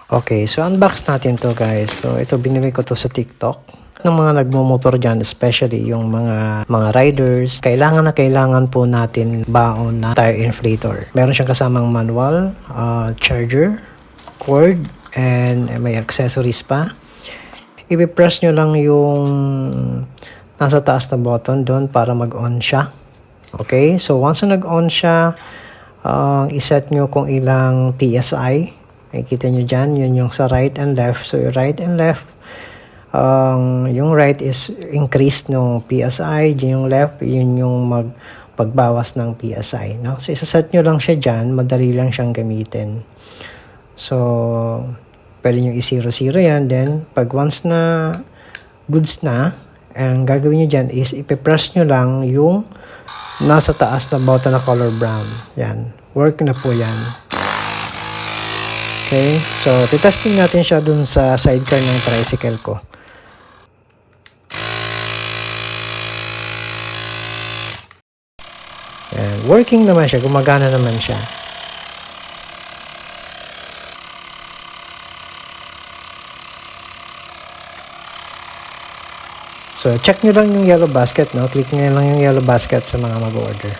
Okay, so unbox natin to guys. So ito binili ko to sa TikTok ng mga nagmumotor dyan, especially yung mga riders. Kailangan po natin baon na tire inflator. Meron siyang kasamang manual, charger, cord, and may accessories pa. I-press nyo lang yung nasa taas na button doon para mag-on siya. Okay, so once na nag-on siya, iset nyo kung ilang PSI. Makikita nyo dyan, yun yung sa right and left. So yung right and left, yung right is increase ng PSI, yung left, yun yung pagbawas ng PSI. No? So isaset nyo lang siya dyan, madali lang siyang gamitin. So pwede nyo i-0-0 yan. Then pag once na goods na, ang gagawin nyo dyan is ipipress nyo lang yung nasa taas na button na color brown. Yan, work na po yan. Okay, so titesting natin siya dun sa sidecar ng tricycle ko. Yan, working naman siya, gumagana naman siya. So check nyo lang yung yellow basket, no? Click nyo lang yung yellow basket sa mga mag-order.